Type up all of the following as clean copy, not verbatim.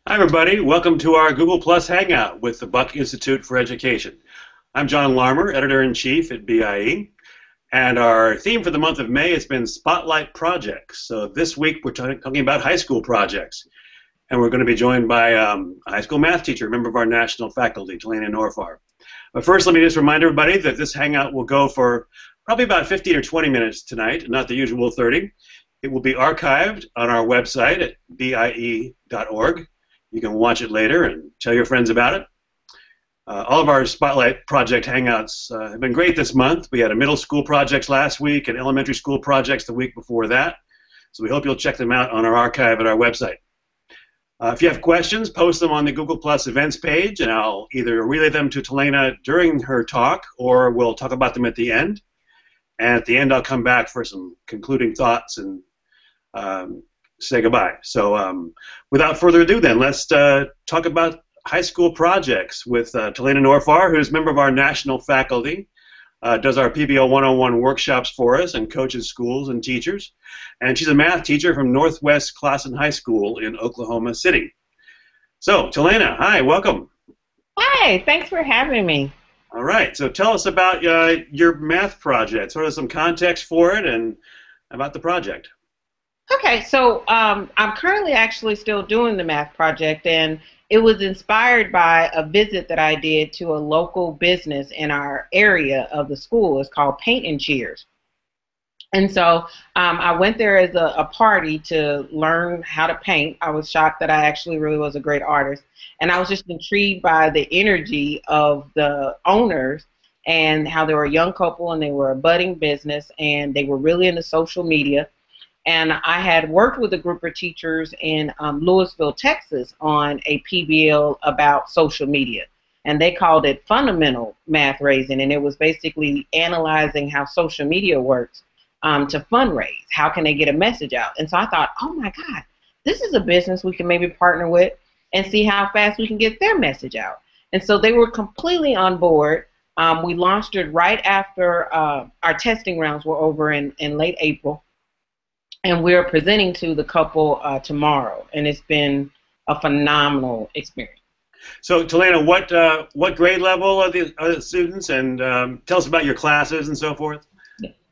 Hi, everybody. Welcome to our Google Plus Hangout with the Buck Institute for Education. I'm John Larmer, Editor-in-Chief at BIE, and our theme for the month of May has been Spotlight Projects. So this week we're talking about high school projects, and we're going to be joined by a high school math teacher, a member of our national faculty, Talena Norfar. But first, let me just remind everybody that this Hangout will go for probably about 15 or 20 minutes tonight, not the usual 30. It will be archived on our website at bie.org. You can watch it later and tell your friends about it. All of our Spotlight Project Hangouts have been great this month. We had a middle school projects last week and elementary school projects the week before that. So we hope you'll check them out on our archive at our website. If you have questions, post them on the Google Plus events page, and I'll either relay them to Talena during her talk, or we'll talk about them at the end. And at the end, I'll come back for some concluding thoughts and say goodbye. So without further ado then, let's talk about high school projects with Talena Norfar, who's a member of our national faculty, does our PBL 101 workshops for us and coaches schools and teachers. And she's a math teacher from Northwest Classen High School in Oklahoma City. So Talena, hi, welcome. Hi, thanks for having me. All right, so tell us about your math project, sort of some context for it and about the project. Okay, so I'm currently actually still doing the math project, and it was inspired by a visit that I did to a local business in our area of the school. It's called Paint and Cheers. And so I went there as a party to learn how to paint. I was shocked that I actually really was a great artist. And I was just intrigued by the energy of the owners and how they were a young couple and they were a budding business and they were really into social media. And I had worked with a group of teachers in Louisville, Texas on a PBL about social media. And they called it fundamental math raising. And it was basically analyzing how social media works to fundraise. How can they get a message out? And so I thought, oh my God, this is a business we can maybe partner with and see how fast we can get their message out. And so they were completely on board. We launched it right after our testing rounds were over in late April. And we're presenting to the couple tomorrow, and it's been a phenomenal experience. So, Talena, what grade level are the students, and tell us about your classes and so forth?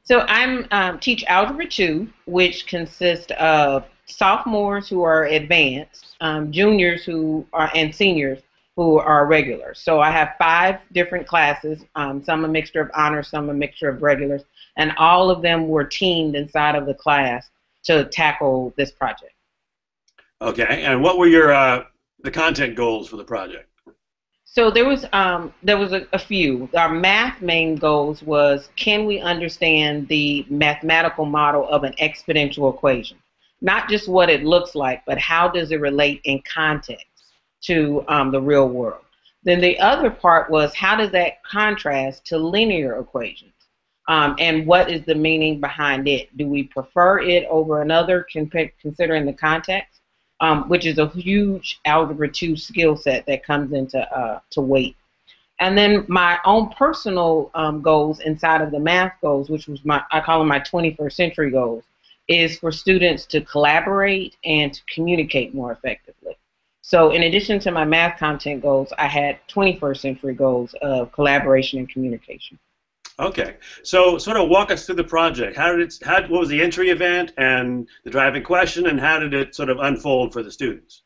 So I'm teach Algebra 2, which consists of sophomores who are advanced, juniors who are, and seniors who are regular. So I have 5 different classes, some a mixture of honors, some a mixture of regulars, and all of them were teamed inside of the class to tackle this project. Okay, and what were your the content goals for the project? So there was a few. Our math main goals was, can we understand the mathematical model of an exponential equation? Not just what it looks like, but how does it relate in context to the real world? Then the other part was, how does that contrast to linear equations? And what is the meaning behind it? Do we prefer it over another, considering the context, which is a huge Algebra 2 skill set that comes into to weight. And then my own personal goals inside of the math goals, which was I call them my 21st century goals, is for students to collaborate and to communicate more effectively. So in addition to my math content goals, I had 21st century goals of collaboration and communication. Okay, so sort of walk us through the project. What was the entry event and the driving question, and how did it sort of unfold for the students?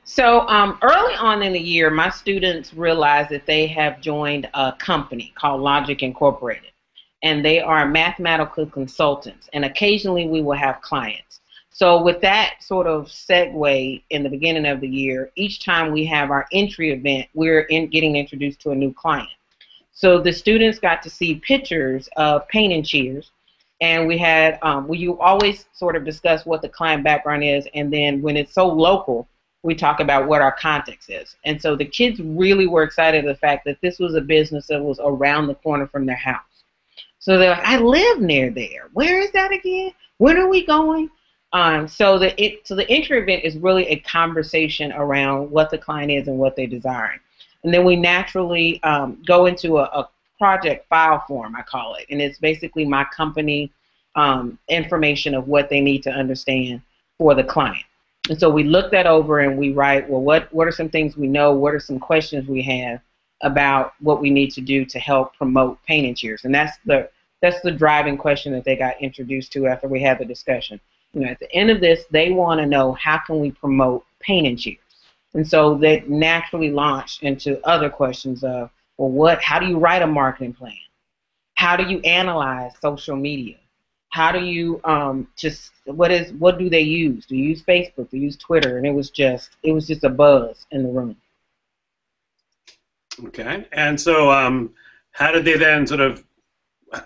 So early on in the year, my students realized that they have joined a company called Logic Incorporated, and they are mathematical consultants, and occasionally we will have clients. So with that sort of segue in the beginning of the year, each time we have our entry event, we're getting introduced to a new client. So the students got to see pictures of Paint and Cheers, and we had, you always sort of discuss what the client background is, and then when it's so local, we talk about what our context is. And so the kids really were excited the fact that this was a business that was around the corner from their house. So they're like, I live near there. Where is that again? When are we going? So the entry event is really a conversation around what the client is and what they're desiring. And then we naturally go into a project file form, I call it. And it's basically my company information of what they need to understand for the client. And so we look that over and we write, well, what are some things we know? What are some questions we have about what we need to do to help promote paint and cheers? And that's the driving question that they got introduced to after we had the discussion. At the end of this, they want to know, how can we promote paint and cheers? And so they naturally launched into other questions of, well, how do you write a marketing plan? How do you analyze social media? How do you what do they use? Do you use Facebook? Do you use Twitter? And it was just a buzz in the room. Okay. And so how did they then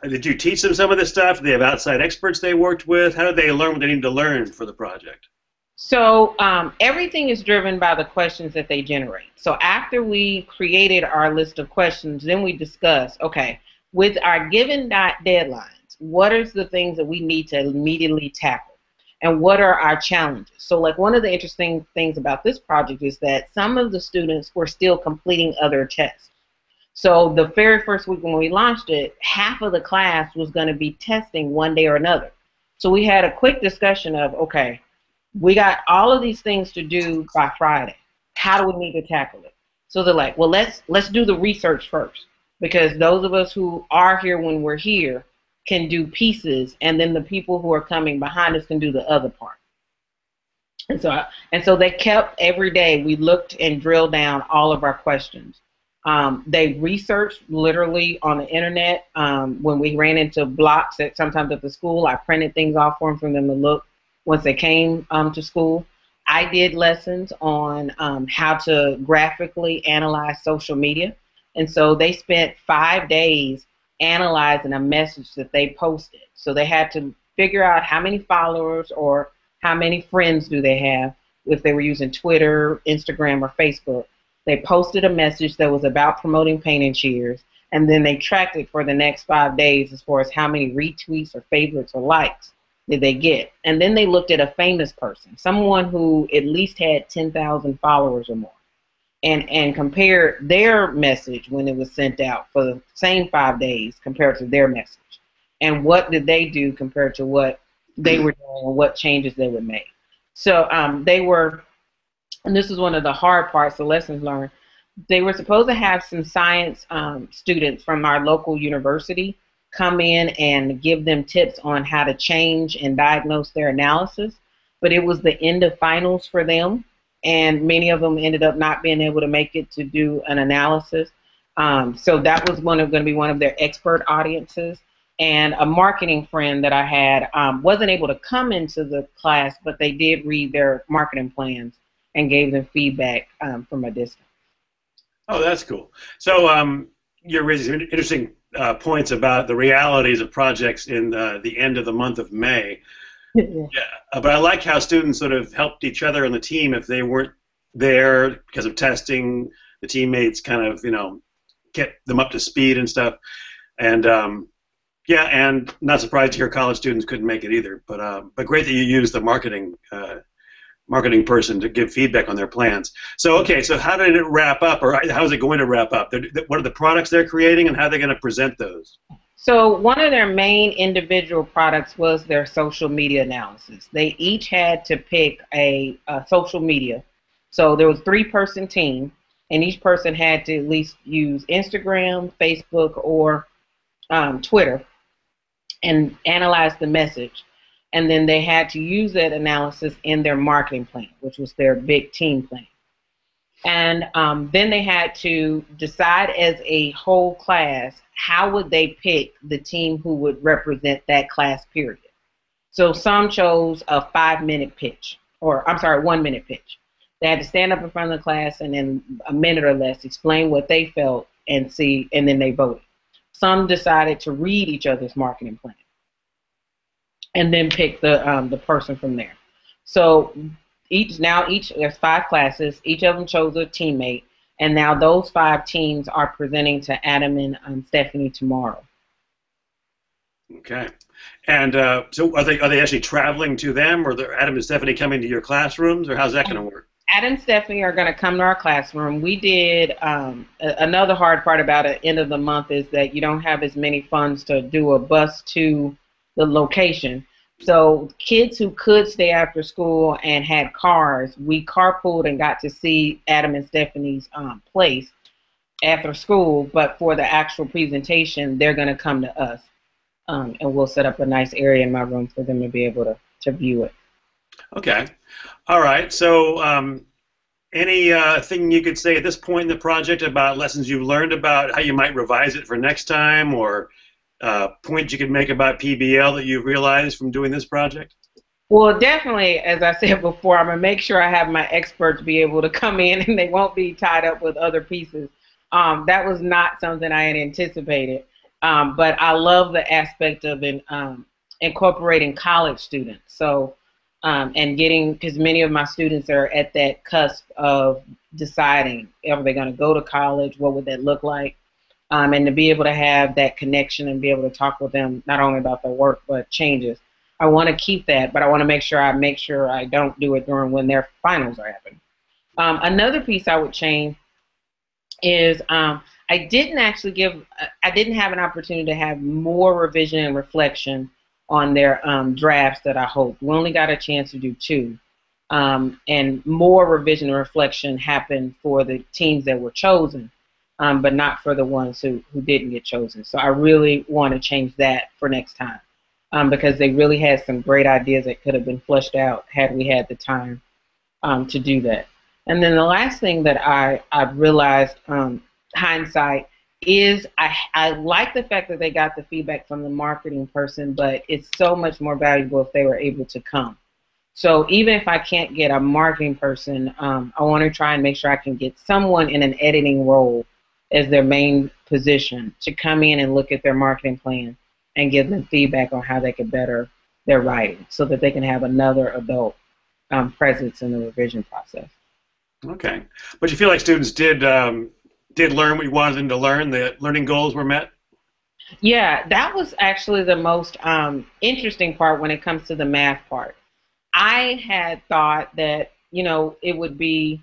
did you teach them some of this stuff? Did they have outside experts they worked with? How did they learn what they needed to learn for the project? So everything is driven by the questions that they generate. So after we created our list of questions, then we discuss, okay, with our given deadlines, what are the things that we need to immediately tackle? And what are our challenges? So like one of the interesting things about this project is that some of the students were still completing other tests. So the very first week when we launched it, half of the class was going to be testing one day or another. So we had a quick discussion of, okay, we got all of these things to do by Friday. How do we need to tackle it? So they're like, well, let's do the research first, because those of us who are here when we're here can do pieces, and then the people who are coming behind us can do the other part. And so they kept every day. We looked and drilled down all of our questions. They researched literally on the internet. When we ran into blocks sometimes at the school, I printed things off for them to look once they came to school. I did lessons on how to graphically analyze social media. And so they spent 5 days analyzing a message that they posted. So they had to figure out how many followers or how many friends do they have if they were using Twitter, Instagram, or Facebook. They posted a message that was about promoting paint and cheers, and then they tracked it for the next 5 days as far as how many retweets or favorites or likes did they get. And then they looked at a famous person, someone who at least had 10,000 followers or more, and compared their message when it was sent out for the same 5 days compared to their message. And what did they do compared to what they were doing and what changes they would make. So they were, and this is one of the hard parts, the lessons learned, they were supposed to have some science students from our local university come in and give them tips on how to change and diagnose their analysis. But it was the end of finals for them, and many of them ended up not being able to make it to do an analysis. So that was going to be one of their expert audiences. And a marketing friend that I had wasn't able to come into the class, but they did read their marketing plans and gave them feedback from a distance. Oh, that's cool. So you're raising some interesting points about the realities of projects in the end of the month of May. Yeah, but I like how students sort of helped each other on the team if they weren't there because of testing. The teammates kind of, get them up to speed and stuff. And yeah, and not surprised to hear college students couldn't make it either. But great that you used the marketing person to give feedback on their plans. So okay, so how did it wrap up, or how is it going to wrap up? What are the products they're creating, and how are they going to present those? So one of their main individual products was their social media analysis. They each had to pick a social media. So there was a 3-person team, and each person had to at least use Instagram, Facebook, or Twitter and analyze the message. And then they had to use that analysis in their marketing plan, which was their big team plan. And then they had to decide as a whole class, how would they pick the team who would represent that class period. So some chose a 5-minute pitch, or I'm sorry, 1-minute pitch. They had to stand up in front of the class and in a minute or less explain what they felt and then they voted. Some decided to read each other's marketing plan and then pick the person from there. So each there's 5 classes. Each of them chose a teammate, and now those 5 teams are presenting to Adam and Stephanie tomorrow. Okay, and so are they actually traveling to them, or are Adam and Stephanie coming to your classrooms, or how's that going to work? Adam and Stephanie are going to come to our classroom. We did another hard part about the end of the month is that you don't have as many funds to do a bus to the location. So kids who could stay after school and had cars, we carpooled and got to see Adam and Stephanie's place after school. But for the actual presentation, they're going to come to us, and we'll set up a nice area in my room for them to be able to view it. Okay. All right. So, any thing you could say at this point in the project about lessons you've learned about how you might revise it for next time, or points you could make about PBL that you've realized from doing this project? Well, definitely, as I said before, I'm going to make sure I have my experts be able to come in and they won't be tied up with other pieces. That was not something I had anticipated. But I love the aspect of incorporating college students. So, and getting, because many of my students are at that cusp of deciding, are they going to go to college? What would that look like? And to be able to have that connection and be able to talk with them not only about their work but changes. I want to keep that, but I want to make sure I don't do it during when their finals are happening. Another piece I would change is I didn't have an opportunity to have more revision and reflection on their drafts that I hoped. We only got a chance to do 2. And more revision and reflection happened for the teams that were chosen, but not for the ones who didn't get chosen. So I really want to change that for next time, because they really had some great ideas that could have been fleshed out had we had the time to do that. And then the last thing that I've realized, hindsight, is I like the fact that they got the feedback from the marketing person, but it's so much more valuable if they were able to come. So even if I can't get a marketing person, I want to try and make sure I can get someone in an editing role as their main position to come in and look at their marketing plan and give them feedback on how they can better their writing so that they can have another adult presence in the revision process. Okay. But you feel like students did learn what you wanted them to learn? The learning goals were met? Yeah, that was actually the most interesting part when it comes to the math part. I had thought that, it would be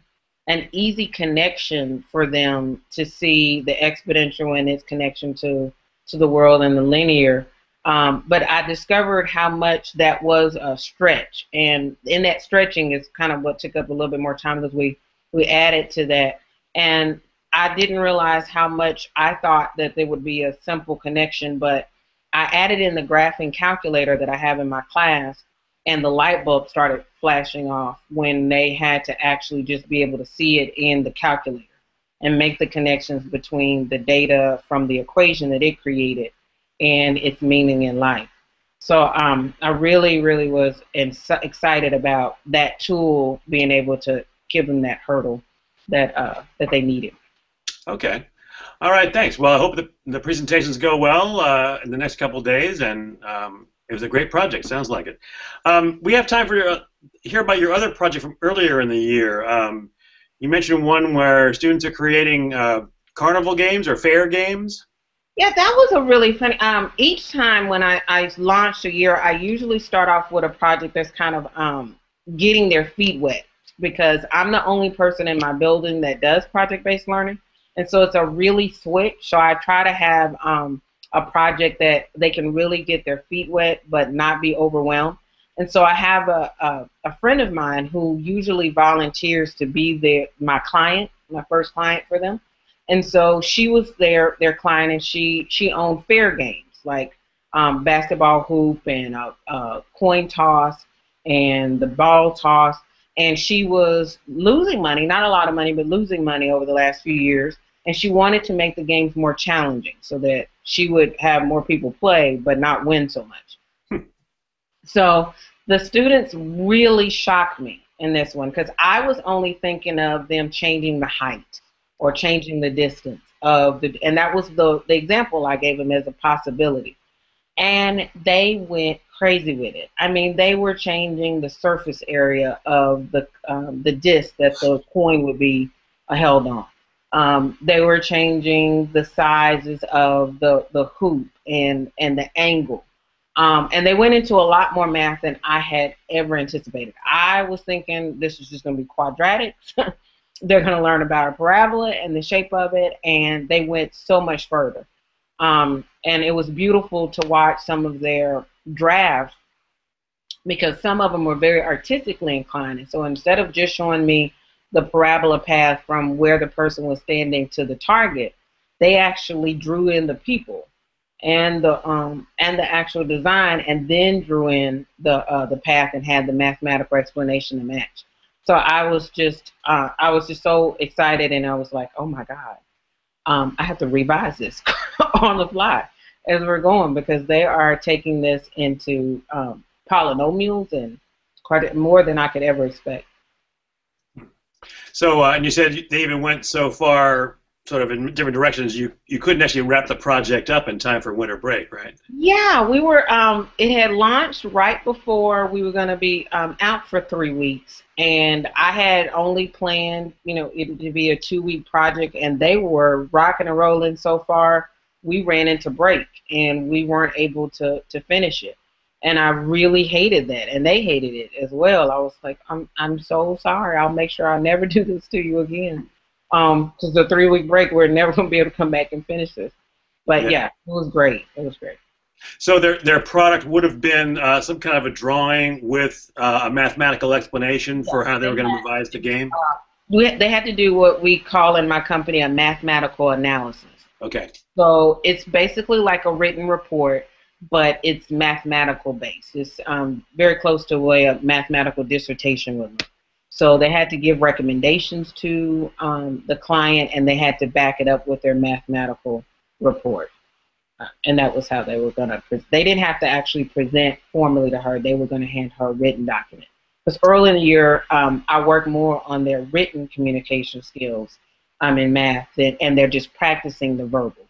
an easy connection for them to see the exponential and its connection to the world and the linear. But I discovered how much that was a stretch. And in that stretching is kind of what took up a little bit more time because we added to that. And I didn't realize how much I thought that there would be a simple connection, but I added in the graphing calculator that I have in my class, and the light bulb started flashing off when they had to actually just be able to see it in the calculator and make the connections between the data from the equation that it created and its meaning in life. So I really, really was excited about that tool being able to give them that hurdle that they needed. Okay. All right, thanks. Well, I hope the presentations go well in the next couple of days, and it was a great project. Sounds like it. We have time for hear about your other project from earlier in the year. You mentioned one where students are creating carnival games or fair games. Yeah, that was a really funny. Each time when I launched a year, I usually start off with a project that's kind of getting their feet wet because I'm the only person in my building that does project-based learning. And so it's a really switch. So I try to have a project that they can really get their feet wet but not be overwhelmed. And so I have a friend of mine who usually volunteers to be my client, my first client for them. And so she was their client, and she owned fair games like basketball hoop and coin toss and the ball toss. And she was losing money, not a lot of money, but losing money over the last few years. And she wanted to make the games more challenging so that she would have more people play but not win so much. So the students really shocked me in this one because I was only thinking of them changing the height or changing the distance and that was the example I gave them as a possibility. And they went crazy with it. I mean, they were changing the surface area of the disc that the coin would be held on. They were changing the sizes of the hoop and the angle. And they went into a lot more math than I had ever anticipated. I was thinking this was just going to be quadratic. They're going to learn about a parabola and the shape of it, and they went so much further. And it was beautiful to watch some of their drafts because some of them were very artistically inclined. And so instead of just showing me the parabola path from where the person was standing to the target, they actually drew in the people and the actual design, and then drew in the path and had the mathematical explanation to match. So I was just so excited, and I was like, oh my God, I have to revise this on the fly as we're going, because they are taking this into polynomials and quite more than I could ever expect. So, and you said they even went so far, sort of in different directions. You couldn't actually wrap the project up in time for winter break, right? Yeah, we were. It had launched right before we were going to be out for 3 weeks, and I had only planned, it to be a 2-week project, and they were rocking and rolling so far. We ran into break, and we weren't able to finish it, and I really hated that, and they hated it as well. I was like, I'm so sorry. I'll make sure I never do this to you again. Because the 3-week break, we're never going to be able to come back and finish this. But yeah, it was great. It was great. So their product would have been some kind of a drawing with a mathematical explanation for how they were going to revise the game? They had to do what we call in my company a mathematical analysis. Okay. So it's basically like a written report, but it's mathematical based. It's very close to the way a mathematical dissertation would look. So they had to give recommendations to the client, and they had to back it up with their mathematical report. And that was how they were going to present. They didn't have to actually present formally to her. They were going to hand her a written document. Because early in the year, I worked more on their written communication skills in math, and they're just practicing the verbal.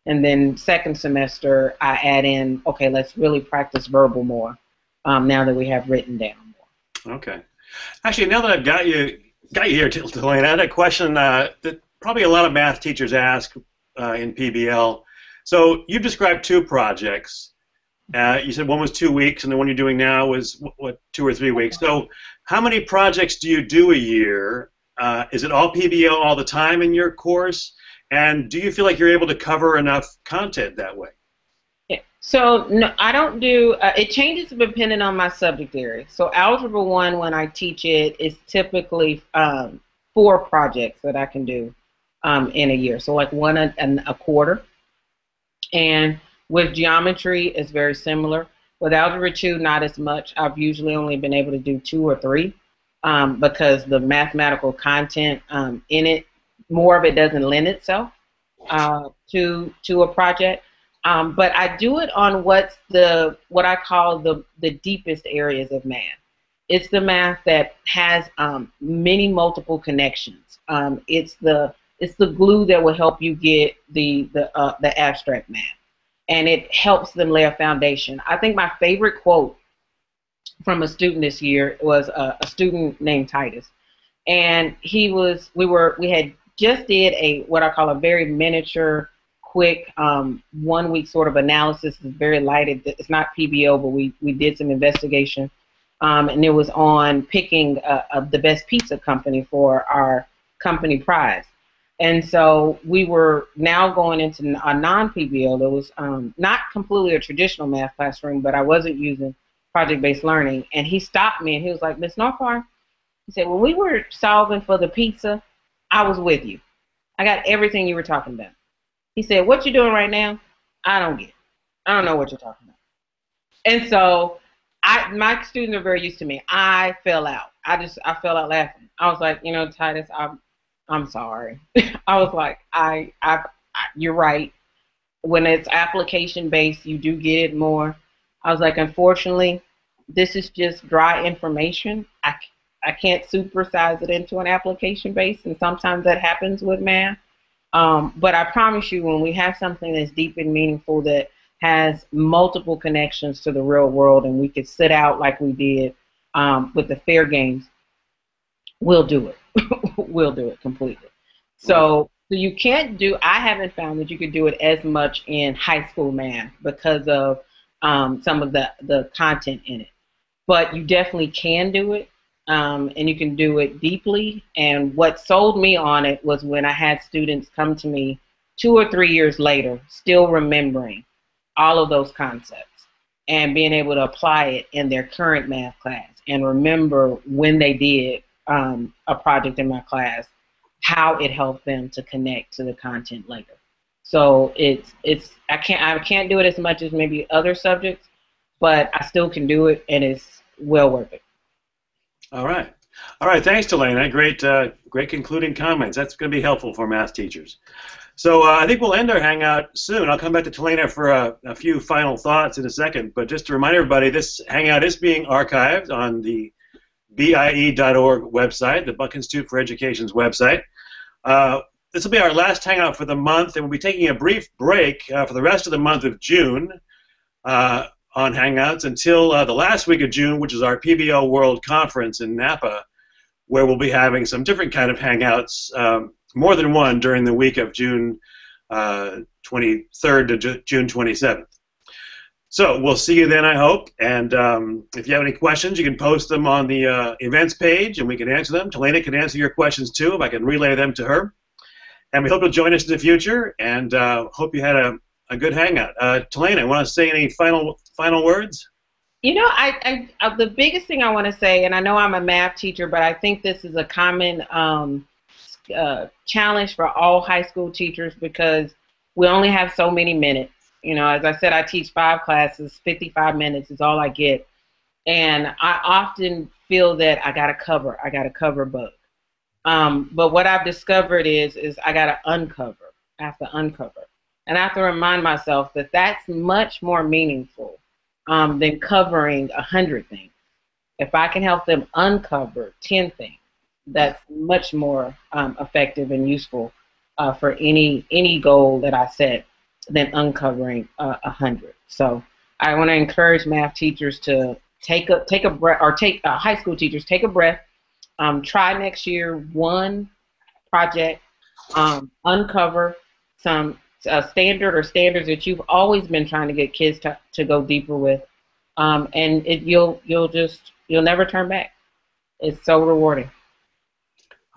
And then second semester, I add in, okay, let's really practice verbal more now that we have written down more. Okay. Actually, now that I've got you here, Delane, I had a question that probably a lot of math teachers ask in PBL. So you've described 2 projects. You said one was 2 weeks, and the one you're doing now was, what, 2 or 3 weeks. So how many projects do you do a year? Is it all PBL all the time in your course? And do you feel like you're able to cover enough content that way? So no, I don't do, it changes depending on my subject area. So Algebra 1, when I teach it, is typically 4 projects that I can do in a year. So like one a quarter. And with geometry, it's very similar. With Algebra 2, not as much. I've usually only been able to do 2 or 3 because the mathematical content in it, more of it doesn't lend itself to a project. But I do it on what I call the deepest areas of math. It's the math that has many multiple connections. It's the glue that will help you get the abstract math, and it helps them lay a foundation. I think my favorite quote from a student this year was a student named Titus, and we had just did what I call a very miniature, quick 1-week sort of analysis. It's very light. It's not PBO, but we did some investigation, and it was on picking the best pizza company for our company prize. And so we were now going into a non-PBL. It was not completely a traditional math classroom, but I wasn't using project-based learning. And he stopped me, and he was like, "Miss Norfar," he said, "when we were solving for the pizza, I was with you. I got everything you were talking about." He said, "What you're doing right now, I don't get it. I don't know what you're talking about." And so my students are very used to me. I fell out. I fell out laughing. I was like, Titus, I'm sorry. I was like, you're right. When it's application based, you do get it more. I was like, unfortunately, this is just dry information. I can't supersize it into an application base, and sometimes that happens with math. But I promise you, when we have something that's deep and meaningful that has multiple connections to the real world, and we could sit out like we did with the fair games, we'll do it. We'll do it completely. So you can't I haven't found that you could do it as much in high school math because of some of the content in it. But you definitely can do it. And you can do it deeply. And what sold me on it was when I had students come to me 2 or 3 years later, still remembering all of those concepts. and being able to apply it in their current math class and remember when they did a project in my class, how it helped them to connect to the content later. So I can't do it as much as maybe other subjects, but I still can do it, and it's well worth it. All right. All right. Thanks, Delana. Great concluding comments. That's going to be helpful for math teachers. So I think we'll end our Hangout soon. I'll come back to Telena for a few final thoughts in a second. But just to remind everybody, this Hangout is being archived on the BIE.org website, the Buck Institute for Education's website. This will be our last Hangout for the month, and we'll be taking a brief break for the rest of the month of June on Hangouts until the last week of June, which is our PBO World Conference in Napa, where we'll be having some different kind of Hangouts, more than one during the week of June 23rd to June 27th. So we'll see you then, I hope. And if you have any questions, you can post them on the events page, and we can answer them. Telena can answer your questions, too, if I can relay them to her. And we hope you'll join us in the future, and hope you had a good Hangout. Telena, want to say any final words? You know, the biggest thing I want to say, and I know I'm a math teacher, but I think this is a common challenge for all high school teachers because we only have so many minutes. You know, as I said, I teach 5 classes, 55 minutes is all I get. And I often feel that I got to cover book. But what I've discovered is I got to uncover. I have to uncover. And I have to remind myself that that's much more meaningful than covering 100 things. If I can help them uncover 10 things, that's much more effective and useful for any goal that I set than uncovering 100. So I want to encourage math teachers to take a breath, or high school teachers take a breath. Try next year one project, uncover some standard or standards that you've always been trying to get kids to go deeper with, and you'll never turn back. It's so rewarding.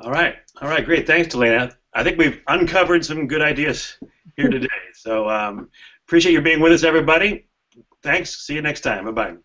All right, great. Thanks, Telena. I think we've uncovered some good ideas here today. So appreciate you being with us, everybody. Thanks. See you next time. Bye-bye.